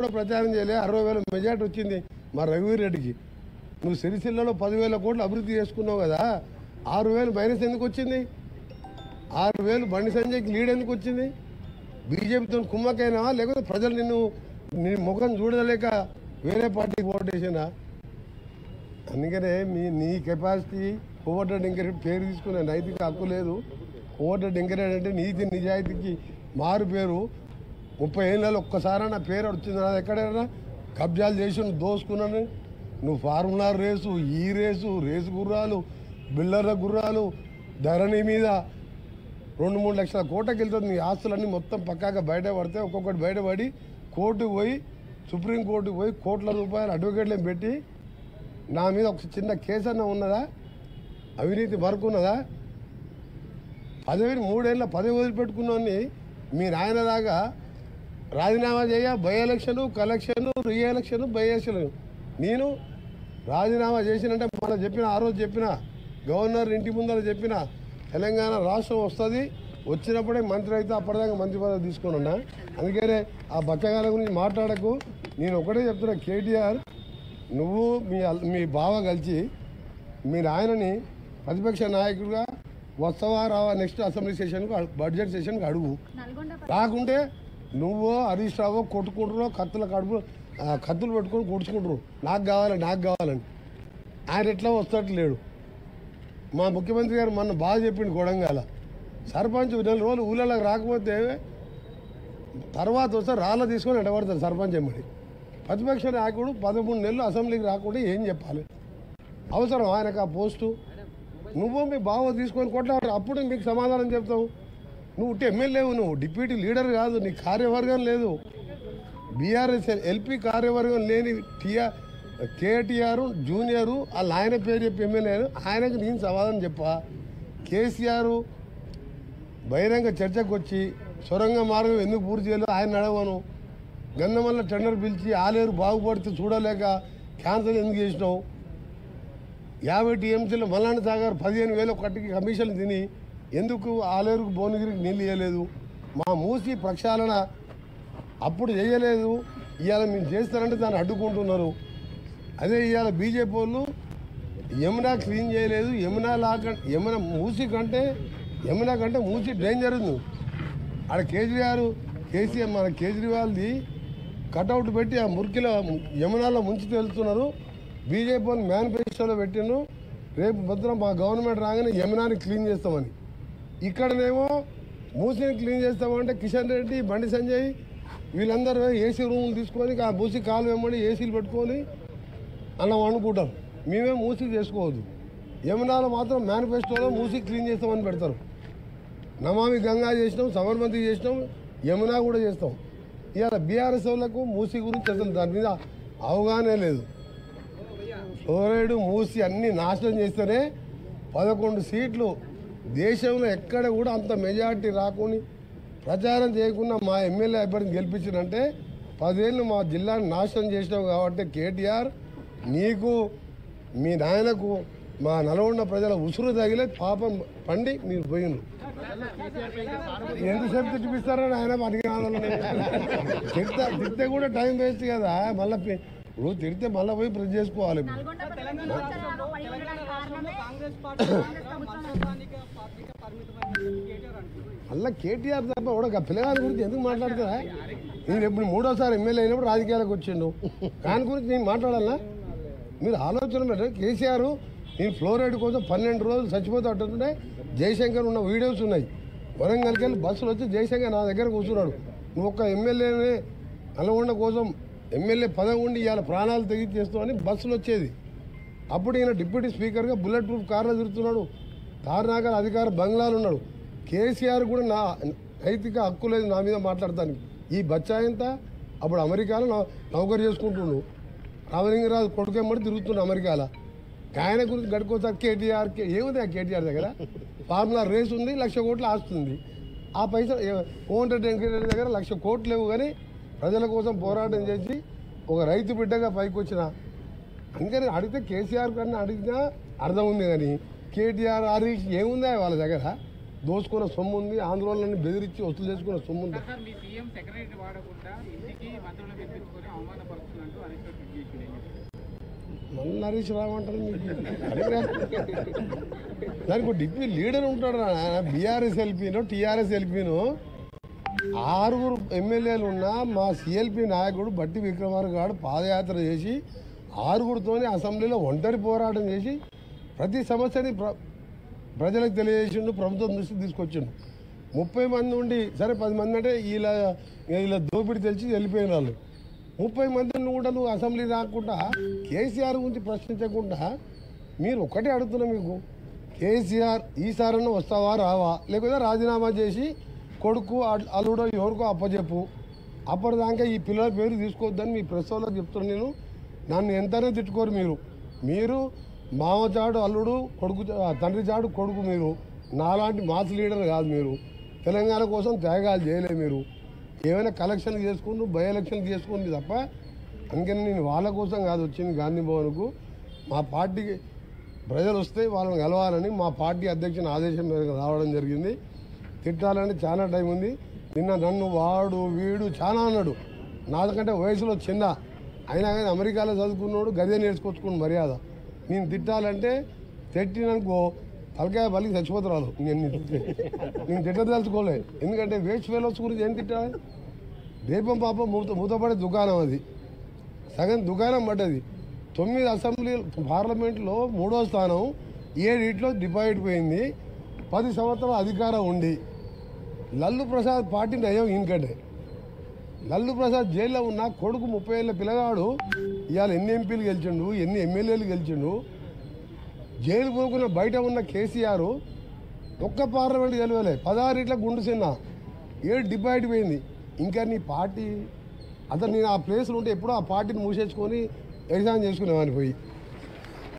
కూడా ప్రచారం చేయలే 60,000 మెజార్టీ వచ్చింది మా రఘువీర్ రెడ్డికి. నువ్వు సిరిసిల్లలో 10,000 కోట్లు అభివృద్ధి చేసుకున్నావు కదా, 6,000 మైనస్ ఎందుకు వచ్చింది? 6,000 బండి సంజయ్కి లీడ్ ఎందుకు వచ్చింది? బీజేపీతో కుమ్మకైనావా లేకపోతే ప్రజలు నీ ముఖం చూడలేక వేరే పార్టీకి ఓటు వేసినా? అందుకనే నీ కెపాసిటీ కోవట డింకరెడ్డి పేరు తీసుకునే నైతిక హక్కు లేదు. కోవట డింకరెడ్డి అంటే నీతి నిజాయితీకి మారు పేరు. 30 ఏళ్ళలో ఒక్కసారైనా పేరు వచ్చింది నా ఎక్కడైనా కబ్జాలు చేసి దోసుకున్నాను. నువ్వు ఫార్ములా రేసు, ఈ రేసు గుర్రాలు, బిల్లర్ల గుర్రాలు, ధరణి మీద 2-3 లక్షల కోట్లకి వెళ్తుంది. నీ ఆస్తులన్నీ మొత్తం పక్కాగా బయటపడితే ఒక్కొక్కటి బయటపడి కోర్టుకు పోయి సుప్రీంకోర్టుకు పోయి కోట్ల రూపాయలు అడ్వకేట్లను పెట్టి నా మీద ఒక చిన్న కేసు అన్న ఉన్నదా? అవినీతి మరకున్నదా? పదవిని 3 ఏళ్ళ పదవి వదిలిపెట్టుకున్నాన్ని మీ నాయనలాగా రాజీనామా చేయ by election, collection, re election, by election. నేను రాజీనామా చేసినంటే మనం చెప్పిన ఆ రోజు చెప్పిన గవర్నర్ ఇంటి ముందర చెప్పిన తెలంగాణ రాష్ట్రం వస్తుంది, వచ్చినప్పుడే మంత్రి అయితే అప్పటిదాకా మంత్రి పదవి తీసుకొని ఉన్నా. అందుకనే ఆ బచ్చగాల గురించి మాట్లాడకు. నేను ఒకటే చెప్తున్నా, కేటీఆర్ నువ్వు మీ బావ కలిసి మీ నాయనని ప్రతిపక్ష నాయకుడిగా వస్తావా రావా నెక్స్ట్ అసెంబ్లీ సెషన్కు బడ్జెట్ సెషన్కి అడుగు. రాకుంటే నువ్వు హరీష్ రావు కొట్టుకుంటారో కత్తులు పెట్టుకొని కొడుచుకుంటారు, నాకు కావాలని. ఆయన ఎట్లా వస్తట్లేడు. మా ముఖ్యమంత్రి గారు మొన్న బాగా చెప్పిండు, కొడంగాల సర్పంచ్ 4 రోజులు ఊళ్ళలోకి రాకపోతే తర్వాత వస్తే రాళ్ళ తీసుకొని ఎడబడతారు సర్పంచ్ ఎమ్మడి. ప్రతిపక్ష నాయకుడు 13 నెలలు అసెంబ్లీకి రాకుండా ఏం చెప్పాలి? అవసరం ఆయనకు ఆ పోస్టు? నువ్వు మీ బావ తీసుకొని కొట్లాడు, అప్పుడు మీకు సమాధానం చెప్తావు. నువ్వు ఎమ్మెల్యేవు, నువ్వు డిప్యూటీ లీడర్ కాదు, నీ కార్యవర్గం లేదు. బీఆర్ఎస్ ఎల్పీ కార్యవర్గం లేని కేటీఆర్ జూనియరు వాళ్ళ ఆయన పేరు చెప్పి ఎమ్మెల్యేను, ఆయనకు నేను సమాధానం చెప్పా. కేసీఆర్ బహిరంగ చర్చకు వచ్చి సొరంగ మార్గం ఎందుకు పూర్తి చేయలేదు ఆయన నడవను. గంధమల్ల టెండర్ పిలిచి ఆలేరు బాగుపడితే చూడలేక క్యాన్సల్ ఎందుకు చేసినావు? 50 టీఎంసీలో మల్లాంటి సాగర్ 15,000 కట్టికి కమిషన్లు తిని ఎందుకు ఆలేరుకు భువనగిరికి నీళ్ళు ఇవ్వలేదు? మా మూసి ప్రక్షాళన అప్పుడు చేయలేదు, ఇవాళ మీరు చేస్తారంటే దాన్ని అడ్డుకుంటున్నారు. అదే ఇవాళ బీజేపీ వాళ్ళు యమునా క్లీన్ చేయలేదు, యమునా యమునా కంటే మూసి డేంజర్ ఉంది. ఆడ కేసీఆర్ మన కేజ్రీవాల్ది కటౌట్ పెట్టి ఆ మురికిలో యమునాలో ముంచి తెలుస్తున్నారు. బీజేపీ వాళ్ళు మేనిఫెస్టోలో పెట్టిను, రేపు భద్రం మా గవర్నమెంట్ రాగానే యమునాని క్లీన్ చేస్తామని. ఇక్కడనేమో మూసిని క్లీన్ చేస్తామంటే కిషన్ రెడ్డి, బండి సంజయ్ వీళ్ళందరూ ఏసీ రూములు తీసుకొని ఆ మూసి కాలు వెంబడి ఏసీలు పెట్టుకొని అన్నం వండుకుంటారు. మేమే మూసి చేసుకోవద్దు. యమునాలో మాత్రం మేనిఫెస్టోలో మూసి క్లీన్ చేస్తామని పెడతారు. నమామి గంగా చేసినాం, సబర్మతి చేసినాం, యమునా కూడా చేస్తాం. ఇవాళ బీఆర్ఎస్ వాళ్ళకు మూసి గురించి అసలు దాని మీద అవగాహన లేదు. ఫ్లోరైడ్ మూసి అన్ని నాశనం చేస్తేనే 11 సీట్లు దేశంలో ఎక్కడ కూడా అంత మెజార్టీ రాకుని ప్రచారం చేయకుండా మా ఎమ్మెల్యే అభ్యర్థిని గెలిపించినంటే 10 ఏళ్ళు మా జిల్లాని నాశనం చేసినావు. కాబట్టి కేటీఆర్ నీకు మీ నాయనకు మా నల్గొండ ప్రజల ఉసురు తగిలే పాపం పండి మీరు పోయిను. ఎంతసేపు తిట్టిపిస్తారని ఆయన తిడితే కూడా టైం వేస్ట్ కదా. మళ్ళీ ఇప్పుడు తిడితే మళ్ళీ పోయి ప్రెస్ చేసుకోవాలి. మళ్ళీ కేటీఆర్ తప్ప కూడా పిల్లగాని గురించి ఎందుకు మాట్లాడతారా? నేను ఎప్పుడు 3వ సారి ఎమ్మెల్యే అయినప్పుడు రాజకీయాలకు వచ్చిండు, దాని గురించి నేను మాట్లాడాలా? మీరు ఆలోచన పెట్టండి. కేసీఆర్ నేను ఫ్లోరైడ్ కోసం 12 రోజులు చచ్చిపోతే అట్టుంటే జయశంకర్ ఉన్న వీడియోస్ ఉన్నాయి. వరంగల్కి వెళ్ళి బస్సులు వచ్చి జయశంకర్ నా దగ్గర కూర్చున్నాడు. నువ్వు ఒక్క ఎమ్మెల్యేనే నల్గొండ కోసం ఎమ్మెల్యే పదవి ఉండి ఇవాళ ప్రాణాలు తెగించేస్తామని బస్సులు వచ్చేది. అప్పుడు ఈయన డిప్యూటీ స్పీకర్గా బుల్లెట్ ప్రూఫ్ కార్లో తిరుగుతున్నాడు, తారనాగర్ అధికార బంగ్లాలు ఉన్నాడు. కేసీఆర్ కూడా నా నైతిక హక్కు లేదు నా మీద మాట్లాడతానికి. ఈ బచ్చాయంత అప్పుడు అమెరికాలో నౌకరు చేసుకుంటున్నాడు, రామలింగరాజు కొడుకెమ్మడి తిరుగుతున్నాడు అమెరికాలో. ఆయన గురించి గడుకోసారి కేటీఆర్ ఏముంది ఆ కేటీఆర్ దగ్గర? ఫార్ములా రేస్ ఉంది, 1,00,000 కోట్లు ఆస్తుంది. ఆ పైసలు కోమటిరెడ్డి వెంకటరెడ్డి దగ్గర 1,00,000 కోట్లు లేవు, కానీ ప్రజల కోసం పోరాటం చేసి ఒక రైతు బిడ్డగా పైకి వచ్చిన. అందుకని అడిగితే కేసీఆర్ కన్నా అడిగినా అర్థం ఉంది, కానీ కేటీఆర్ హరీష్ ఏముందా వాళ్ళ దగ్గర? దోసుకున్న సొమ్ము ఉంది, ఆందోళనని బెదిరించి వసూలు చేసుకున్న సొమ్ము ఉంది. మీ సీఎం సెక్రటరీ వాడకుండా ఇంటికి మంత్రులను తెప్పించుకొని అవమానపరుస్తున్నట్టు హరీష్ రావు ట్వీట్ చేసిండు. మళ్ళీ హరీష్ రావు అంటారు మీకు దానికి ఒక డిప్యూటీ లీడర్ ఉంటాడు. బీఆర్ఎస్ ఎల్పీనో టీఆర్ఎస్ ఎల్పీనో 6 ఎమ్మెల్యేలు ఉన్న మా సిఎల్పి నాయకుడు బట్టి విక్రమార్క గారు పాదయాత్ర చేసి 6తోని అసెంబ్లీలో ఒంటరి పోరాటం చేసి ప్రతి సమస్యని ప్రజలకు తెలియజేసిండు, ప్రభుత్వం దృష్టికి తీసుకొచ్చిండు. 30 మంది ఉండి సరే 10 మంది అంటే ఇలా దోపిడీ తెలిసి వెళ్ళిపోయిన వాళ్ళు 30 మందిని కూడా నువ్వు అసెంబ్లీ రాకుండా కేసీఆర్ గురించి ప్రశ్నించకుండా మీరు ఒక్కటే అడుగుతున్నా, మీకు కేసీఆర్ ఈసారన్నా వస్తావా రావా, లేకపోతే రాజీనామా చేసి కొడుకు అల్లుడో ఎవరికో అప్పచెప్పు, అప్పటిదాకా ఈ పిల్లల పేరు తీసుకోవద్దని మీ ప్రెస్ వాళ్ళకి చెప్తున్నాను. నేను నన్ను ఎంతనే తిట్టుకోరు మీరు మామచాడు అల్లుడు కొడుకు, తండ్రి చాడు కొడుకు, మీరు నాలాంటి మాస్ లీడర్ కాదు. మీరు తెలంగాణ కోసం త్యాగాలు చేయలేదు. మీరు ఏమైనా కలెక్షన్ చేసుకుని బై ఎలక్షన్ చేసుకుంది తప్ప, అందుకని నేను వాళ్ళ కోసం కాదు వచ్చింది గాంధీ భవన్కు. మా పార్టీకి ప్రజలు వస్తే వాళ్ళని కలవాలని మా పార్టీ అధ్యక్షుని ఆదేశం మేరకు రావడం జరిగింది. తిట్టాలని చాలా టైం ఉంది. నిన్న నన్ను వాడు వీడు చాలా అన్నాడు, నాకంటే వయసులో చిన్న అయినా కానీ అమెరికాలో చదువుకున్నాడు, గదే నేర్చుకొచ్చుకుని మర్యాద. నేను తిట్టాలంటే తిట్టిననుకో తలకాయ బలికి చచ్చిపోతురాలు. నేను తిట్టదలుచుకోలే, ఎందుకంటే వేస్ట్ ఫెలోస్ గురించి ఏం తిట్టాలి. దీపం పాపం మూతపడే దుకాణం, అది సగం దుకాణం పడ్డది. 9 అసెంబ్లీ పార్లమెంట్లో 3వ స్థానం 7 డిపాజిట్ పోయింది. 10 సంవత్సరాల అధికారం ఉండి లల్లు ప్రసాద్ పార్టీ నయం ఈయనకంటే. లల్లు ప్రసాద్ జైల్లో ఉన్న కొడుకు 30 ఏళ్ళ పిల్లగాడు ఇవాళ ఎన్ని ఎంపీలు గెలిచిండు, ఎన్ని ఎమ్మెల్యేలు గెలిచిండు. జైలు పోకున్న బయట ఉన్న కేసీఆర్ ఒక్క పార్లమెంట్ గెలవలే, 16 గుండు చిన్న 7 డిపాజిట్ పోయింది. ఇంకా నీ పార్టీ అతను నేను ఆ ప్లేస్లో ఉంటే ఎప్పుడో ఆ పార్టీని మూసేసుకొని ఎగ్జామ్ చేసుకునేవాడిని పోయి.